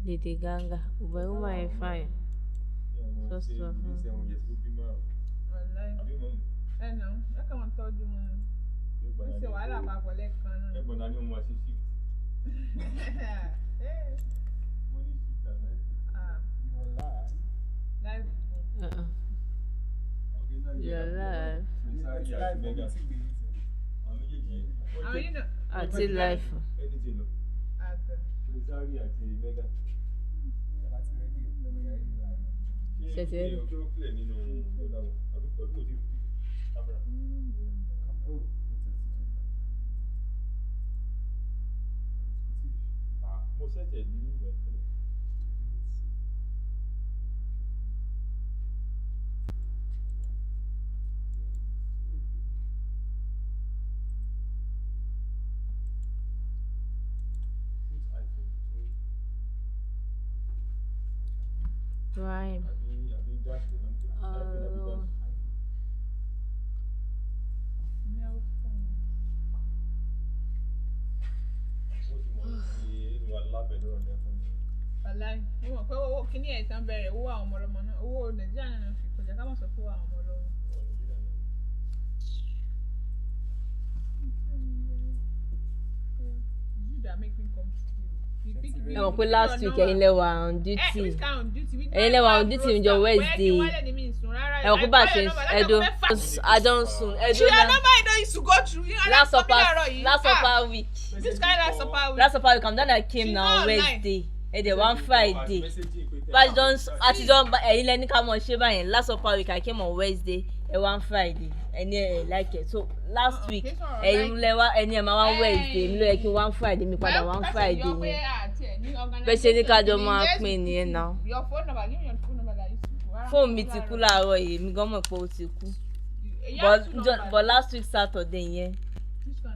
Lady Ganga. Ube uma fine. So stuff. Ẹ nà, ẹ kàn wọ́n tọ́jú wọn. Ó ṣe wàhálà papọ̀ lẹ́ẹ̀kan náà. Ẹ̀gbọ́n náà ni wọ́n máa ṣe shift. Mo ní shift at night. Your life. Life. Your life. Àwọn yìí nà. Àti life. Anything lọ. Àtọ̀. Frisari àti Mega. Ṣé o tó clear nínú ọ̀dà wọn? Àbí kò tí ì fi camera? Mo ṣẹ̀ṣẹ̀ ní ìwẹ̀ tẹ́lẹ̀. Prime. Àbí dash lè máa ń pè. iPhone àbí dash. Milk phone. Wọ́n ti mọ̀ pé ìwà lábẹ́ lọ́rọ̀ lẹ́kọ̀ọ́ ni. Wàláì, mo mọ̀ pé owó kíní ẹ̀ tán bẹ̀rẹ̀ owó àwọn ọmọlọ́mọ náà owó Nàìjíríà náà fi kọjá ká má sọ fún àwọn ọmọlọ́mọ. You that make me come to you. Ẹ mọ̀ pé last week ẹ̀yin lẹ wà on duty. Ẹ̀yin lẹ wà on duty níjọ́ Wednesday. Ẹ mọ̀ pé bá a ṣe ẹ̀dọ́ Adonsun ẹ̀dọ́ Your náà. number you know used to go through. You know, Last supper week. This kind of supper week. Last supper week I'm done I came She's now not online. Wednesday. Ẹ̀dẹ̀ one Friday. But àtijọ́ ẹ̀yin lẹ ní ká mọ̀ ṣe báyẹn. Last supper week I came on Wednesday. One Friday. Ẹni ẹ̀ like it. So last week ẹ̀yin lẹ wá ẹni ẹ̀ máa wá Wednesday. Mi ló yẹ kí one Friday mi padà one Friday yẹn. Bẹ́ẹ̀ ní kájọ máa pín nìyẹn náà. Your phone number, give me your phone number that you speak. Fóònù mi ti kú láàárọ̀ yìí, mi gan mọ̀ pé ó ti kú. But last week Saturday yẹn,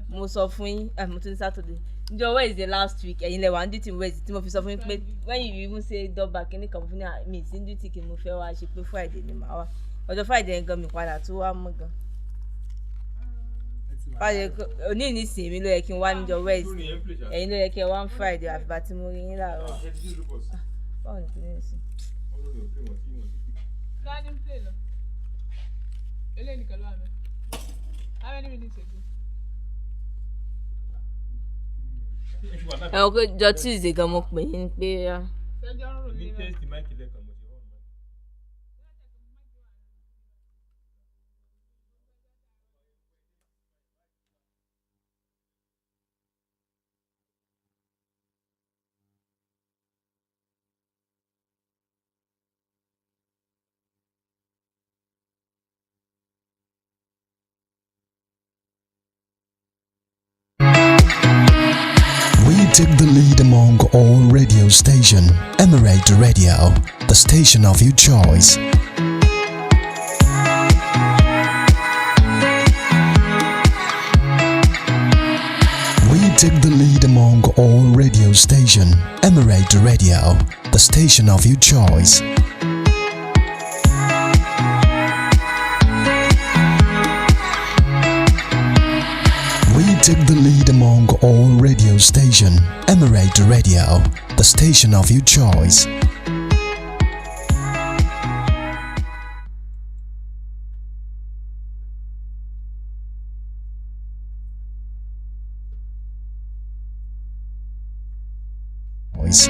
mo sọ fún yín, mo tún ní Saturday. Njọ́ Wednesday last week, ẹ̀yin lẹ wà ní duty Wednesday tí mo fi sọ fún yín pé when you even say double kíní kan fún mi sí duty kí mo fẹ́ wá ṣe pé Friday ni màá wá. Ọjọ́ Friday yẹn gan mi padà tó wá mọ́ gan. Òní ìnísìn mi ló yẹ kí n wá níjọ́ Wednesday. Ẹ̀yin ló yẹ kí ẹ wá Friday àfìgbà tí mo rí yín láàárọ̀. Báwo ni kí ni ìsìn? Garden play lo. Ele nìkan ló wà mẹ́. How many minutes ago? Ẹ wọ́n pé jọ Tuesday gan mo pè yín pé Ṣẹ́jọ́ ń rò Ní ní test mic lẹ́kan mo ti wọ́n mic. We take the lead among all radio station. Emirate Radio, the station of your choice. We take the lead among all radio station. Emirate Radio, the station of your choice. We take the lead among all radio station. Emirate Radio, the station of your choice. Voice.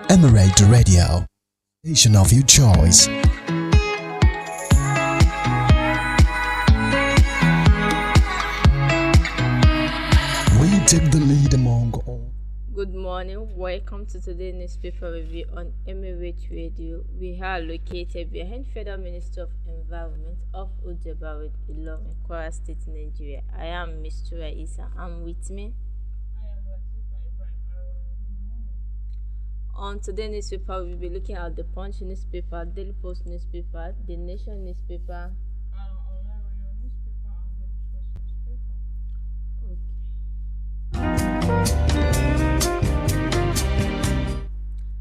Emirate Radio, station of your choice. We take the lead among all. Good morning. Welcome to today's newspaper review on Emirate Radio. We are located behind Federal Ministry of Environment of Ojeba Road, Ilorin, Kwara State, Nigeria. I am Misturah Issa. I'm with me. On today's newspaper, we'll be looking at the Punch newspaper, Daily Post newspaper, The Nation newspaper.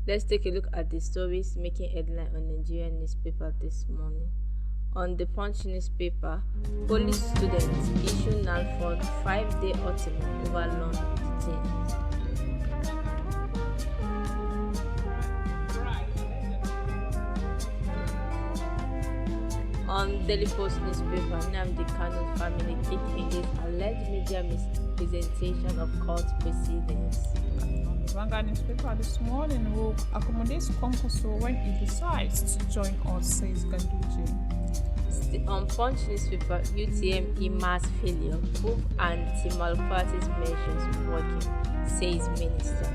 Let's take a look at the stories making headline on Nigerian newspaper this morning. On the Punch newspaper, police students issue NALFOD 5-day ultimatum over long detained. On Daily Post newspaper, Nnamdi Kanu's family kicked against alleged media misrepresentation of court proceedings. On the Vanguard newspaper this morning will accommodate Konkoso when he decides to join us, says Ganduje. On Punch newspaper, UTM mass failure, prove anti-malpractice measures working, says minister.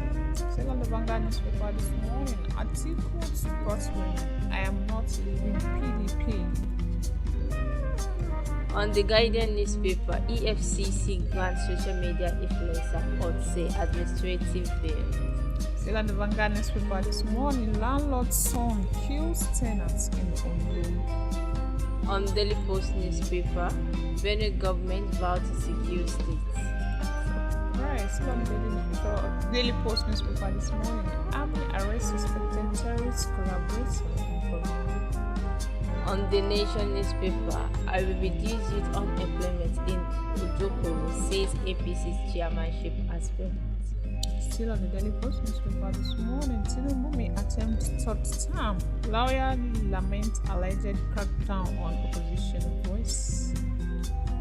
Still on the Vanguard newspaper this morning, Atiku supports women. I am not leaving PDP. On the Guardian newspaper, EFCC grants social media influencer say administrative bail. Still on the Vanguard newspaper this morning, landlord's son kills tenants in Ondo. On Daily Post newspaper, Benue government vow to secure states. Right, still on the Daily Post newspaper this morning, Army arrests suspected terrorist collaborators in Colombia. On the Nation newspaper, I will reduce youth unemployment in Ojokoro, says APC's chairmanship aspirant. Still on the Daily Post newspaper this morning, Tinubu may attempt third term. Lawyer laments alleged crackdown on opposition voice.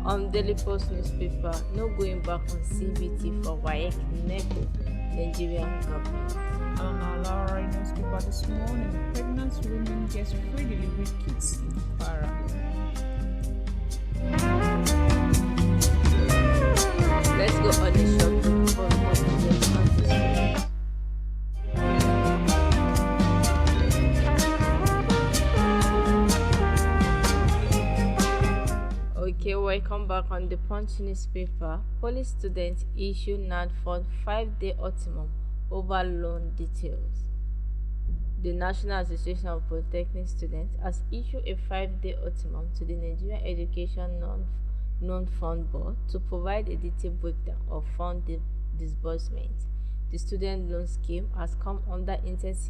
On Daily Post newspaper, no going back on CBT for WAEC, NECO, Nigerian government. And on our Laura newspaper this morning, pregnant women get free delivery kits in Kwara. Let's go on the short break for more details on this story. Okay, welcome back. On the Punch newspaper, police students issue NALFOD 5-day ultimatum over loan details. The National Association of Polytechnic Students has issued a 5-day ultimatum to the Nigerian Education Non-Fund Board to provide a detailed breakdown of fund disbursement. The student loan scheme has come under intense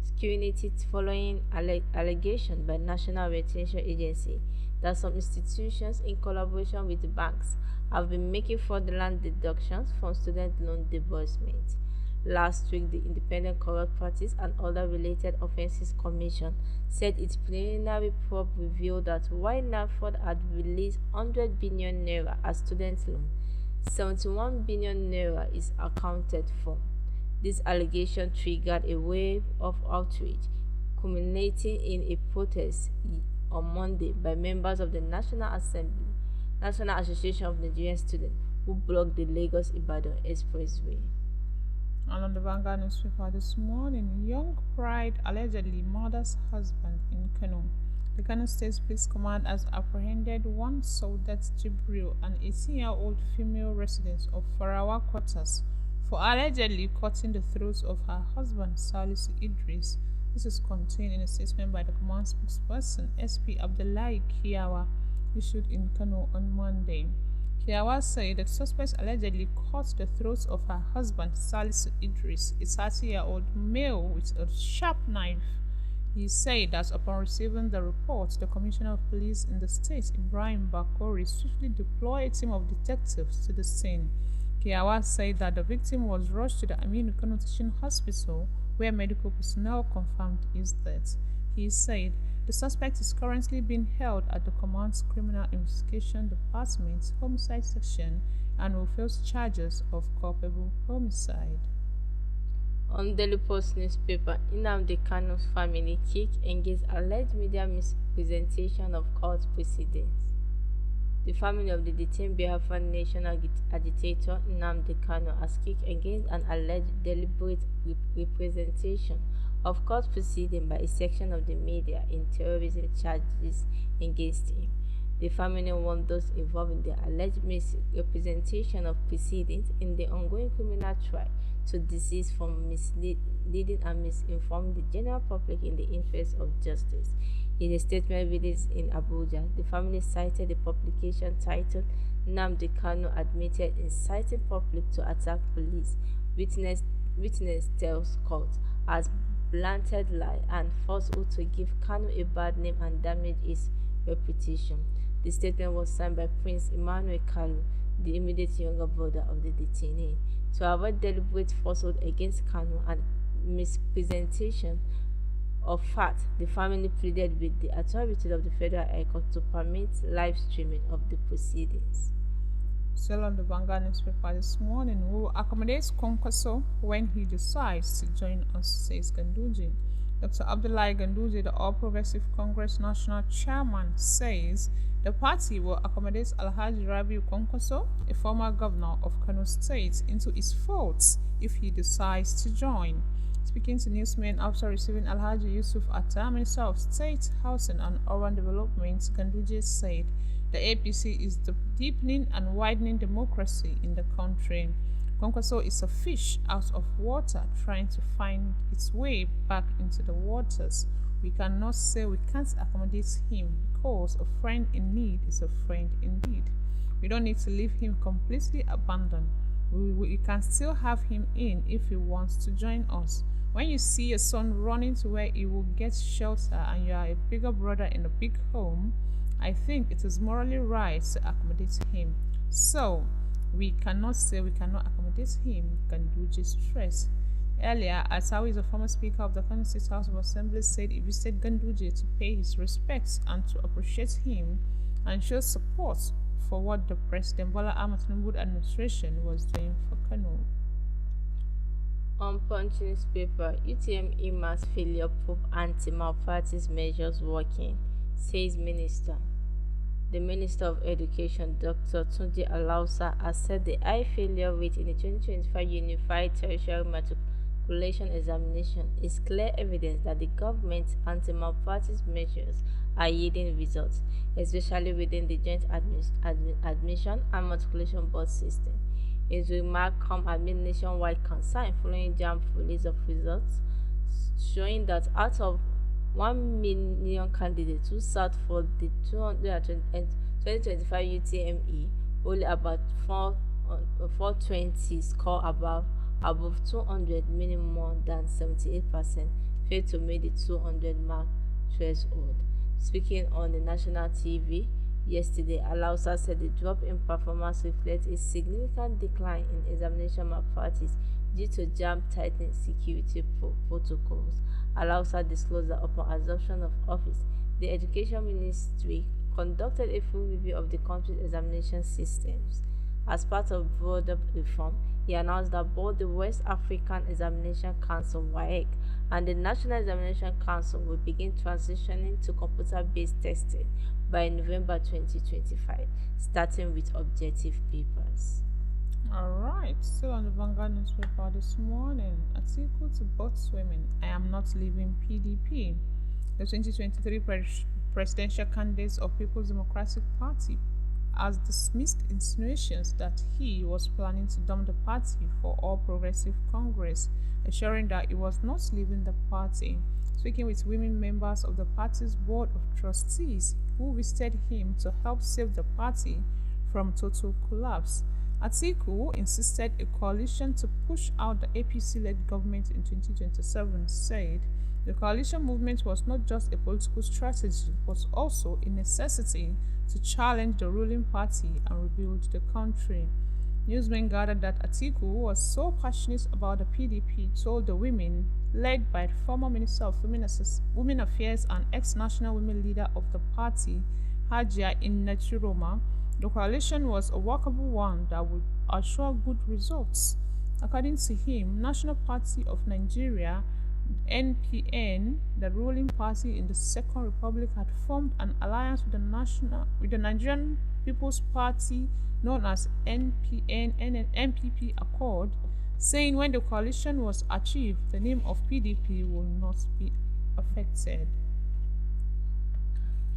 scrutiny following allegation by National Retention Agency that some institutions, in collaboration with the banks, have been making fraudulent deductions from student loan disbursement. Last week, the Independent Corrupt Practice and Other Related Offences Commission said its preliminary probe revealed that while NALFOD had released 100 billion naira as student loan, 71 billion naira is accounted for. This allegation triggered a wave of outrage, culminating in a protest on Monday by members of the National Assembly, National Association of Nigerian Students, who blocked the Lagos-Ibadan Expressway. And on the Vanguard newspaper this morning, young bride allegedly murders husband in Kano. The Kano State Police Command has apprehended one Saudat Jibril, an 18-year-old female resident of Farawa Quarters, for allegedly cutting the throats of her husband Salisu Idris. This is contained in a statement by the command spokesperson SP Abdullahi Kiyawa, issued in Kano on Monday. Kiyawa said that suspects allegedly cut the throats of her husband Salisu Idris, a 30-year-old male, with a sharp knife. He said that upon receiving the report, the Commissioner of Police in the state, Ibrahim Bakori, swiftly deployed a team of detectives to the scene. Kiyawa said that the victim was rushed to the Aminu Kano Teaching Hospital, where medical personnel confirmed his death. He said the suspect is currently being held at the Command's Criminal Investigation Department's Homicide Section and will face charges of culpable homicide. On Daily Post newspaper, Nnamdi Kanu's family kick against alleged media misrepresentation of court proceedings. The family of the detained Biafran national agitator Nnamdi Kanu has kicked against an alleged deliberate representation of court proceedings by a section of the media in terrorism charges against him. The family warned those involved in the alleged misrepresentation of proceedings in the ongoing criminal trial to desist from misleading and misinforming the general public in the interest of justice. In a statement released in Abuja, the family cited the publication titled "Nnamdi Kanu admitted inciting public to attack police, witness tells court" as blatant lie and falsehood to give Kanu a bad name and damage his reputation. The statement was signed by Prince Emmanuel Kalu, the immediate younger brother of the detainee. To avoid deliberate falsehood against Kanu and misrepresentation of fact, the family pleaded with the authorities of the Federal High Court to permit live streaming of the proceedings. Still on the Vanguard newspaper this morning, we will accommodate Kwankwaso when he decides to join us, says Ganduje. Dr. Abdullahi Ganduje, the All Progressive Congress National Chairman, says the party will accommodate Alhaji Rabiu Kwankwaso, a former governor of Kano State, into its folds if he decides to join. Speaking to newsmen after receiving Alhaji Yusuf Atta, Minister of State, Housing and Urban Development, Ganduje said the APC is deepening and widening democracy in the country. Kwankwaso is a fish out of water trying to find its way back into the waters. We cannot say we can't accommodate him because a friend in need is a friend indeed. We don't need to leave him completely abandoned. We can still have him in if he wants to join us. When you see your son running to where he will get shelter and you are a bigger brother in a big home, I think it is morally right to accommodate him. So, we cannot say we cannot accommodate him, Ganduje stressed. Earlier, Asawi, the former Speaker of the Kano State House of Assembly, said he visited Ganduje to pay his respects and to appreciate him and show support for what the President Bola Ahmed Tinubu administration was doing for Kano. On Punch newspaper, UTM IMA's failure proof anti-malpractice measures working, says Minister. The Minister of Education, Dr. Tunji Alausa, has said the high failure rate in the 2025 Unified Tertiary Matriculation Examination is clear evidence that the government's anti-malpractice measures are yielding results, especially within the Joint Admission and Matriculation Board system. His remark come amid nationwide concern following JAMB release of results showing that out of 1 million candidates who sat for the 2025 UTME, only about 420 score above 200, meaning more than 78% failed to meet the 200 mark threshold. Speaking on the national TV yesterday, Alausa said the drop in performance reflects a significant decline in examination malpractice due to JAMB tightening security protocols. Alausa disclosed that upon assumption of office, the Education Ministry conducted a full review of the country's examination systems. As part of broader reform, he announced that both the West African Examination Council (WAEC) and the National Examination Council will begin transitioning to computer-based testing by November 2025, starting with objective papers. Alright, still on the Vanguard newspaper this morning, article to both women, I am not leaving PDP. The 2023 presidential candidate of People's Democratic Party has dismissed insinuations that he was planning to dump the party for All Progressive Congress, assuring that he was not leaving the party. Speaking with women members of the party's board of trustees who visited him to help save the party from total collapse, Atiku insisted a coalition to push out the APC-led government in 2027 said the coalition movement was not just a political strategy but also a necessity to challenge the ruling party and rebuild the country. Newsmen gathered that Atiku, who was so passionate about the PDP, told the women, led by the former Minister of Women Affairs and ex-National Women Leader of the party, Hajia Inachiroma, the coalition was a workable one that would assure good results. According to him, National Party of Nigeria (NPN), the ruling party in the Second Republic, had formed an alliance with the Nigerian People's Party known as NPN and NPP Accord, saying when the coalition was achieved, the name of PDP will not be affected.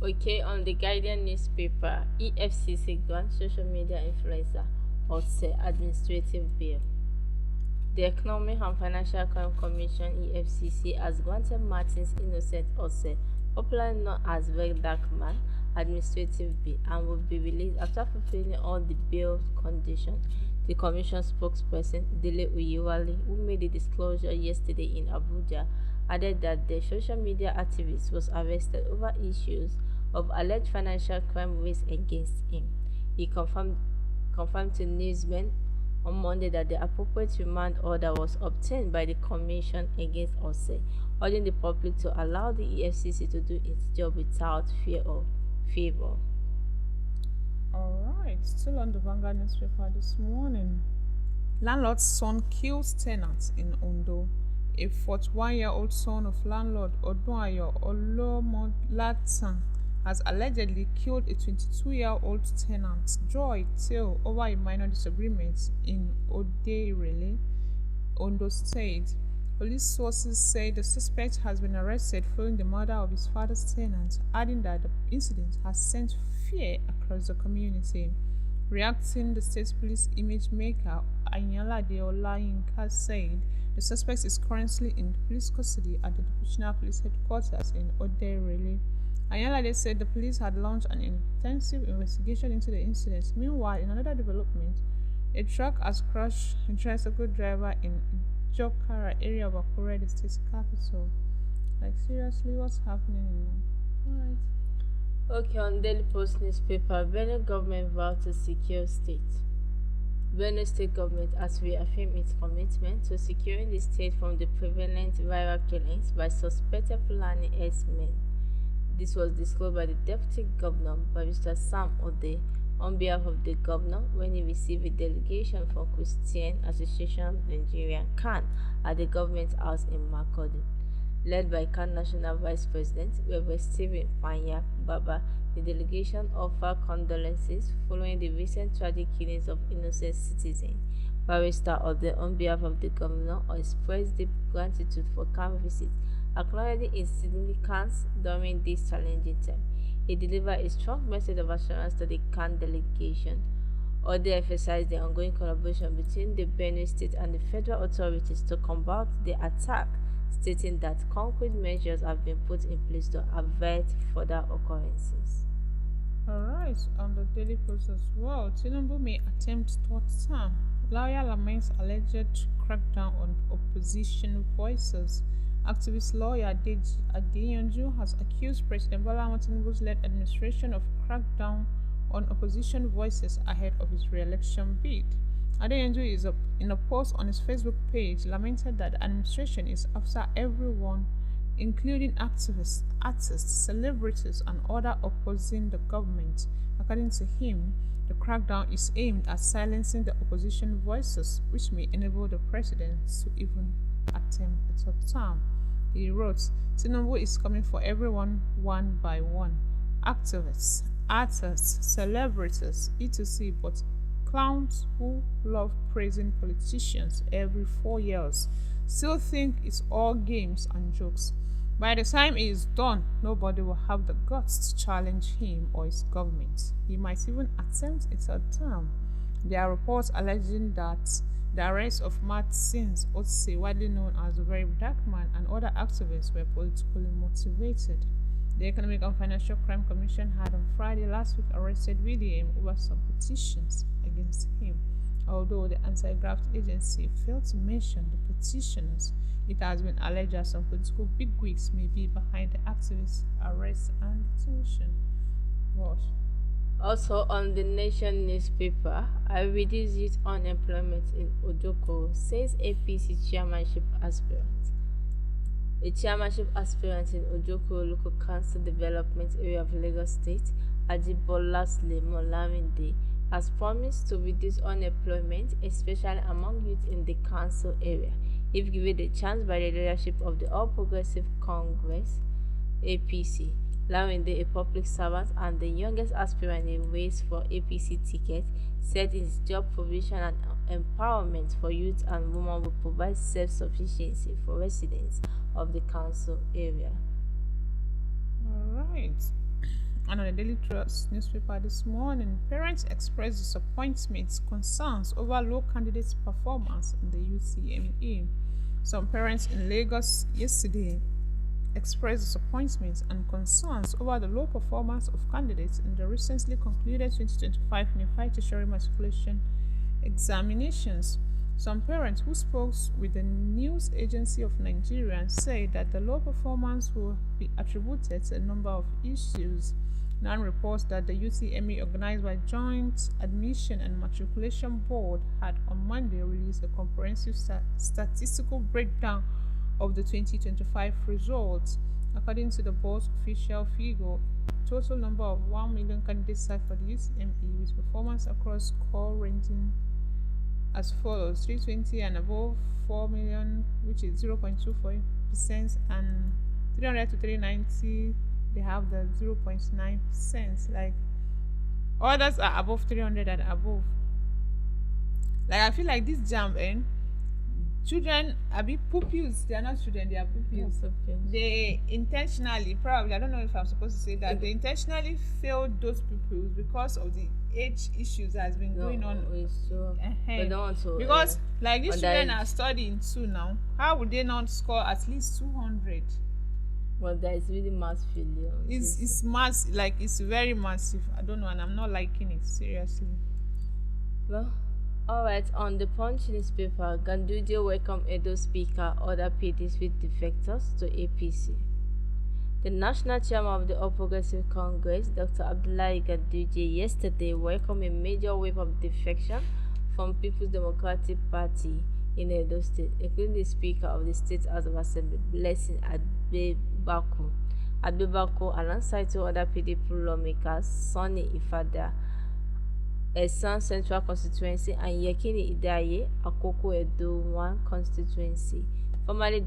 Okay, on the Guardian newspaper, EFCC grants social media influencer Ose administrative bail. The Economic and Financial Crime Commission (EFCC) has granted Martins Innocent Ose, popularly known as Very Dark Man, administrative bail and will be released after fulfilling all the bail conditions. The Commission spokesperson, Dele Uyewale, who made the disclosure yesterday in Abuja, added that the social media activist was arrested over issues of alleged financial crime raised against him. He confirmed to newsmen on Monday that the appropriate remand order was obtained by the Commission against Ose, urging the public to allow the EFCC to do its job without fear or favor. Alright, still on the Vanguard newspaper this morning. Landlord's son kills tenant in Ondo. A 41-year-old son of landlord Odunayo Olomolatan has allegedly killed a 22-year-old tenant, Joy Tail, over a minor disagreement in Oderele, Ondo State. Police sources say the suspect has been arrested following the murder of his father's tenant, adding that the incident has sent fear across the community. Reacting, the state police image maker Anyalade Olayinka said the suspect is currently in police custody at the Divisional Police Headquarters in Oderele. Anyalade said the police had launched an intensive investigation into the incident. Meanwhile, in another development, a truck has crushed a tricycle driver in Jokara area of Akure, the state capital. Like, seriously, what's happening now? Alright. Okay, on Daily Post newspaper, Benue government vowed to secure state. Benue state government has reaffirmed its commitment to securing the state from the prevalent viral killings by suspected Fulani herdsmen. This was disclosed by the Deputy Governor, Barrister Sam Ode, on behalf of the governor when he received a delegation from Christian Association of Nigeria (CAN) at the government house in Makurdi. Led by CAN National Vice President Reverend Stephen Panya Baba, the delegation offered condolences following the recent tragic killings of innocent citizens. Barrister Ode, on behalf of the governor, expressed deep gratitude for CAN visit, acknowledging its significance during this challenging time. He delivered a strong message of assurance to the CAN delegation. Ode emphasized the ongoing collaboration between the Benue State and the federal authorities to combat the attack, stating that concrete measures have been put in place to avert further occurrences. Alright, on the Daily Post as well, Tinubu may attempt third term. Lawyer laments alleged crackdown on opposition voices. Activist lawyer Deji Adeyanju has accused President Bola Ahmed Tinubu's led administration of crackdown on opposition voices ahead of his re-election bid. Adeyanju is in a post on his Facebook page lamented that the administration is after everyone, including activists, artists, celebrities, and others opposing the government. According to him, the crackdown is aimed at silencing the opposition voices, which may enable the president to even attempt a third term. He wrote, Tinubu is coming for everyone one by one. Activists, artists, celebrities, etc., but clowns who love praising politicians every 4 years still think it's all games and jokes. By the time he is done, nobody will have the guts to challenge him or his government. He might even attempt a third term. There are reports alleging that the arrest of Martins Issa, widely known as the Very Dark Man, and other activists were politically motivated. The Economic and Financial Crime Commission had on Friday last week arrested VDM over some petitions against him. Although the anti-graft agency failed to mention the petitioners, it has been alleged that some political bigwigs may be behind the activists' arrest and detention. What? Also on the Nation newspaper, I reduce youth unemployment in Ojoko, says APC chairmanship aspirant. A chairmanship aspirant in Ojoko Local Council Development Area of Lagos State, Ajibola Suleiman Laminde, has promised to reduce unemployment, especially among youth in the council area, if given the chance by the leadership of the All Progressive Congress (APC). Lawinde, a public servant and the youngest aspirant in race for APC ticket, said his job provision and empowerment for youth and women will provide self-sufficiency for residents of the council area. All right. And on the Daily Trust newspaper this morning, parents expressed disappointment, concerns over low candidates' performance in the UTME. Some parents in Lagos yesterday expressed disappointment and concerns over the low performance of candidates in the recently concluded 2025 Unified Tertiary Matriculation examinations. Some parents who spoke with the News Agency of Nigeria said that the low performance will be attributed to a number of issues. NAN reports that the UTME, organized by Joint Admission and Matriculation Board, had on Monday released a comprehensive statistical breakdown of the 2025 results. According to the board's official figure, total number of 1 million candidates sat for the UTME, with performance across score ranging as follows: 320 and above 4 million, which is 0.24%, and 300 to 390, they have the 0.9%. Like, others are above 300 and above. Like, I feel like this jam, children are big pupils. They are not children, they are pupils. Yes, okay. They intentionally, probably, I don't know if I'm supposed to say that, they intentionally failed those pupils because of the age issues that has been going on. They don't want to, because like these children underage. are studying too now. How would they not score at least 200? Well, there is really mass failure. It's mass, like it's very massive. I don't know, and I'm not liking it, seriously. Well, alright, on the Punch newspaper, Ganduje welcomed Edo Speaker, other PDs with defectors to APC. The national chairman of the All Progressive Congress, Dr. Abdullahi Ganduje, yesterday welcomed a major wave of defection from People's Democratic Party in Edo State, including the Speaker of the State House of Assembly, Blessing Adebako, alongside two other PDP lawmakers, Sonny Ifada, Esan Central Constituency, and Yekini Idaye, Akoko Edo 1 Constituency, formerly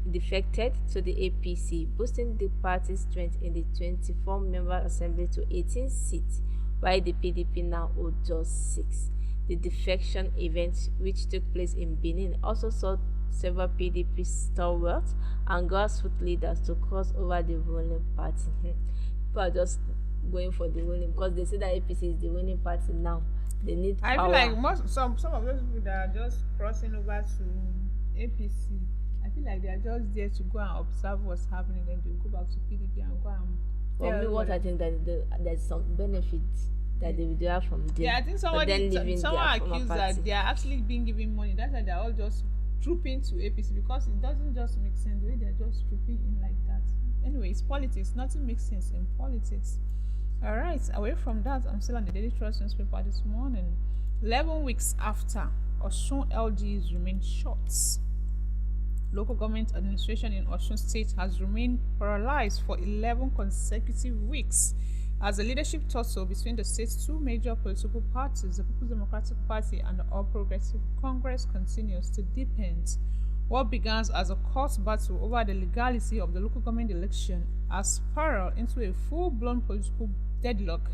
defected to the APC, boosting the party's strength in the 24-member assembly to 18 seats, while the PDP now hold just 6. The defection event, which took place in Benin, also saw several PDP stalwarts and grassroots leaders to cross over the ruling party. People are just going for the ruling because they say that APC is the winning party now. They need power. I feel like some of those people that are just crossing over to APC, I feel like they are just there to go and observe what's happening, then they go back to PDP and go and. For me, what I think that there's some benefits that they will derive from there. Yeah, I think someone accused that they are actually being given money. That's why they're all just trooping to APC, because it doesn't just make sense the way they're just trooping in like that. Anyway, it's politics. Nothing makes sense in politics. All right, away from that, I'm still on the Daily Trust newspaper this morning. 11 weeks after, Osun LGs remain short. Local government administration in Osun State has remained paralyzed for 11 consecutive weeks as the leadership tussle between the state's two major political parties, the People's Democratic Party and the All Progressive Congress, continues to deepen. What began as a court battle over the legality of the local government election has spiraled into a full-blown political deadlock,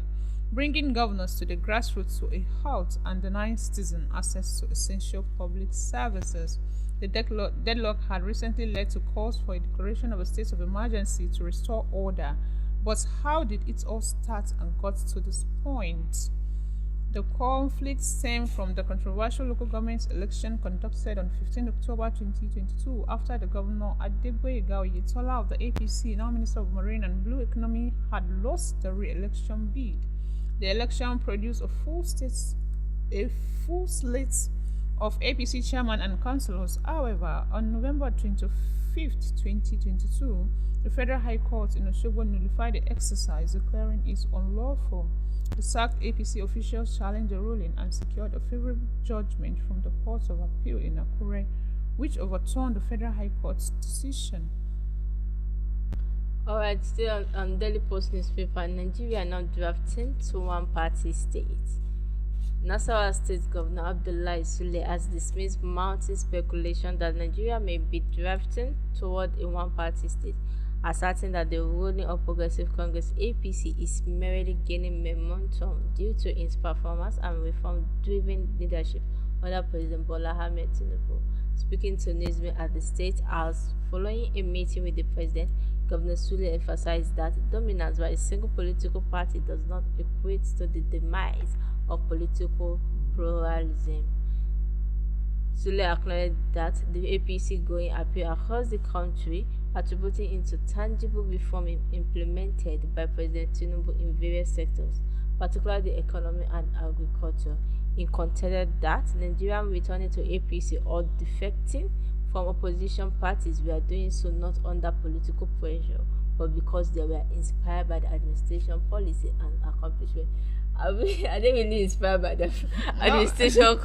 bringing governors to the grassroots to a halt and denying citizens access to essential public services. The deadlock had recently led to calls for a declaration of a state of emergency to restore order. But how did it all start and got to this point? The conflict stemmed from the controversial local government election conducted on 15 October 2022 after the governor Adegboyega Oyetola of the APC, now Minister of Marine and Blue Economy, had lost the re-election bid. The election produced a full slate of APC chairman and councillors. However, on November 25th, 2022, the Federal High Court in Osogbo nullified the exercise, declaring it unlawful. The sacked APC officials challenged the ruling and secured a favorable judgment from the Court of Appeal in Akure, which overturned the Federal High Court's decision. Alright, still on Daily Post newspaper, Nigeria now drafting to one-party state. Nasarawa State Governor Abdullahi Sule has dismissed mounting speculation that Nigeria may be drifting toward a one-party state, asserting that the ruling of Progressive Congress (APC) is merely gaining momentum due to its performance and reform-driven leadership under President Bola Ahmed Tinubu. Speaking to newsmen at the State House following a meeting with the President, Governor Sule emphasized that dominance by a single political party does not equate to the demise of political pluralism. Sule acknowledged that the APC going appeal across the country, attributing it to tangible reform implemented by President Tinubu in various sectors, particularly the economy and agriculture. He contended that Nigerians returning to APC or defecting from opposition parties were doing so not under political pressure, but because they were inspired by the administration policy and accomplishment. Are they really inspired by the administration Or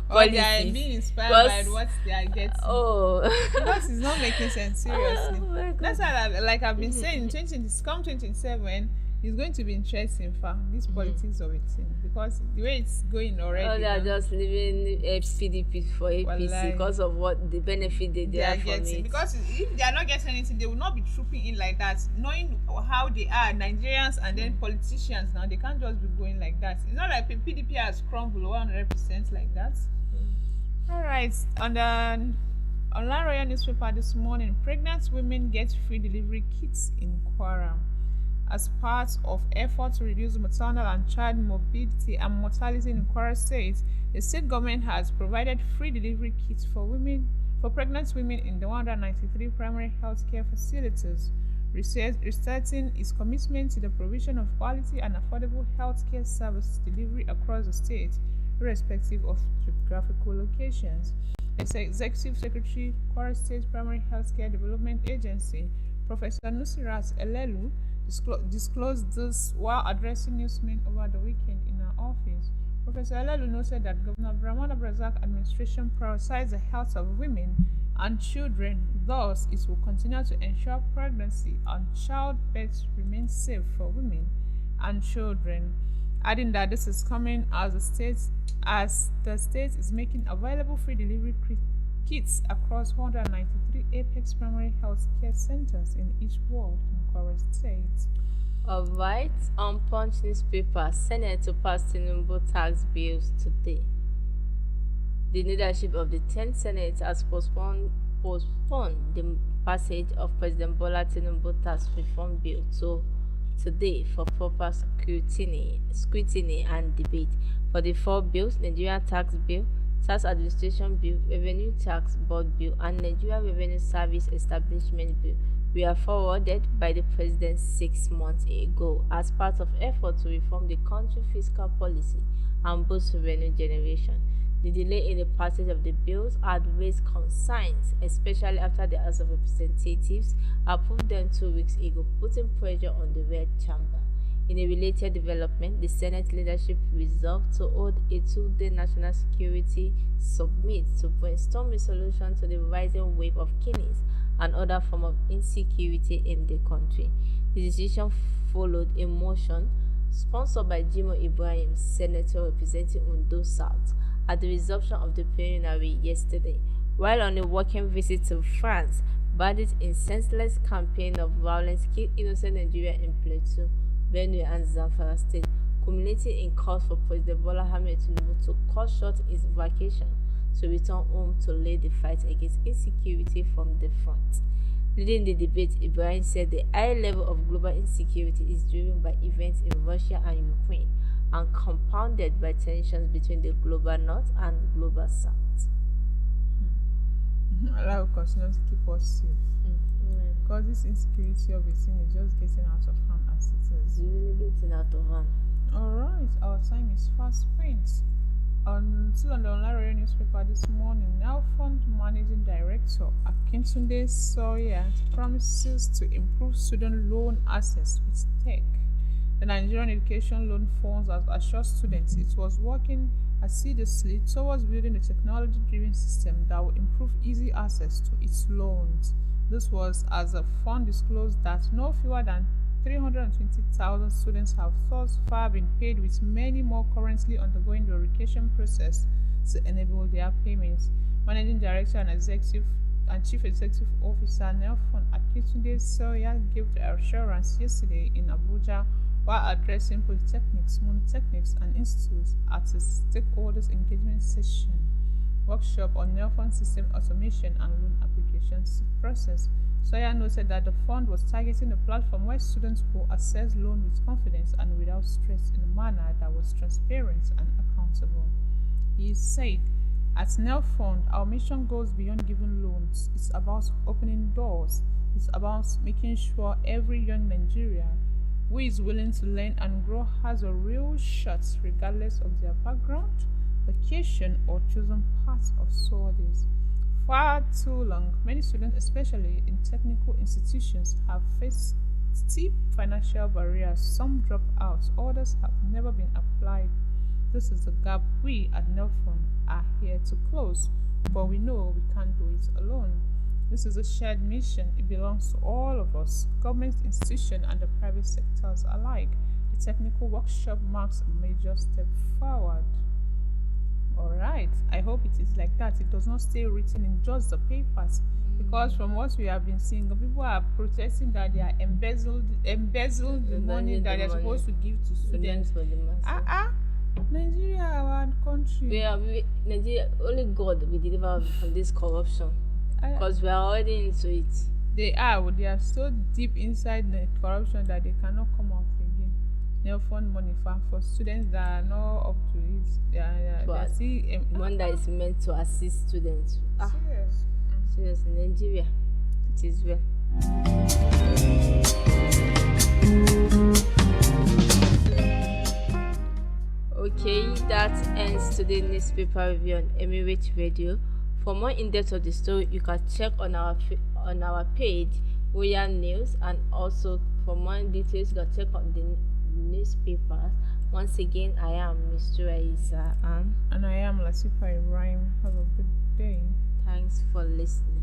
policy? they are being inspired by what they are getting. Oh. Because it's not making sense, seriously. Oh my God. That's why, I've been saying, 2027 is going to be interesting for this politics of it, because the way it's going already. Oh, they are just leaving PDP for APC Wallahi. because of what the benefit they They derive are from getting, it. because if they are not getting anything, they will not be trooping in like that, knowing how they are Nigerians, and then politicians now, they can't just be going like that. It's not like PDP has crumbled 100% like that. All right, on the online royal newspaper this morning, pregnant women get free delivery kits in Kwara. As part of efforts to reduce maternal and child morbidity and mortality in Kwara State, the state government has provided free delivery kits for pregnant women in the 193 primary health care facilities, resetting its commitment to the provision of quality and affordable health care service delivery across the state, irrespective of geographical locations. Executive Secretary, Kwara State Primary Healthcare Development Agency, Professor Misturah Issa disclosed this while addressing newsmen over the weekend in her office. Professor Issa noted that Governor Abdulrahman Abdulrazak's administration prioritized the health of women and children. Thus, it will continue to ensure pregnancy and childbirth remain safe for women and children, adding that this is coming as the state is making available free delivery kits across 193 Apex primary health care centers in each ward in Kwara State. Alright, on Punch newspaper, Senate to pass Tinubu tax bills today. The leadership of the 10th Senate has postponed the passage of President Bola Tinubu tax reform bill to today for proper scrutiny and debate. For the four bills, Nigerian Tax Bill, Tax Administration Bill, Revenue Tax Board Bill, and Nigeria Revenue Service Establishment Bill, were forwarded by the President 6 months ago as part of efforts to reform the country's fiscal policy and boost revenue generation. The delay in the passage of the bills had raised concerns, especially after the House of Representatives approved them 2 weeks ago, putting pressure on the Red Chamber. In a related development, the Senate leadership resolved to hold a 2-day national security summit to brainstorm a solution to the rising wave of killings and other forms of insecurity in the country. The decision followed a motion sponsored by Jimo Ibrahim, senator representing Ondo South, at the resumption of the plenary yesterday. While on a working visit to France, bandits in senseless campaign of violence killed innocent Nigerians in Plateau, Benue and Zamfara State, culminating in calls for President Bola Ahmed Tinubu to cut short his vacation to return home to lead the fight against insecurity from the front. Leading the debate, Ibrahim said the high level of global insecurity is driven by events in Russia and Ukraine and compounded by tensions between the global north and global south. Allah will continue to keep us safe. Because this insecurity of a thing is just getting out of hand as it is. It's really getting out of hand. Alright, our time is fast spent. Still on the online radio newspaper this morning, now Fund Managing Director Akintunde Sawyer promises to improve student loan access with tech. The Nigerian Education Loan Funds has assured students it was working assiduously towards building a technology-driven system that will improve easy access to its loans. This was as the fund disclosed that no fewer than 320,000 students have thus far been paid, with many more currently undergoing the verification process to enable their payments. Managing Director and Chief Executive Officer Nelfon Akintunde Sawyer gave the assurance yesterday in Abuja while addressing polytechnics, monotechnics, and institutes at a stakeholders engagement session workshop on Nelfon system automation and loan applications process. Sawyer noted that the fund was targeting a platform where students will access loan with confidence and without stress in a manner that was transparent and accountable. He said, at Nelfund, our mission goes beyond giving loans. It's about opening doors. It's about making sure every young Nigerian who is willing to learn and grow has a real shot, regardless of their background, location, or chosen path of studies. Far too long, many students, especially in technical institutions, have faced steep financial barriers. Some drop out, others have never been applied. This is the gap we at Nelfund are here to close, but we know we can't do it alone. This is a shared mission. It belongs to all of us, government, institution, and the private sectors alike. The technical workshop marks a major step forward. Alright, I hope it is like that. It does not stay written in just the papers. Because from what we have been seeing, people are protesting that they are embezzled the money that they're supposed to give to students. Nigeria, our country. Nigeria, only God will deliver from this corruption. Because we are already into it. They are so deep inside the corruption that they cannot come out again. They'll fund money for students that are not up to it. They are still one that is meant to assist students. Serious in Nigeria. It is well. Okay, that ends today's newspaper review on Emirate Radio. For more in-depth of the story, you can check on our page, Royal News, and also for more details, you can check on the newspapers. Once again, I am Misturah Issa and I am Latifa Ibrahim. Have a good day. Thanks for listening.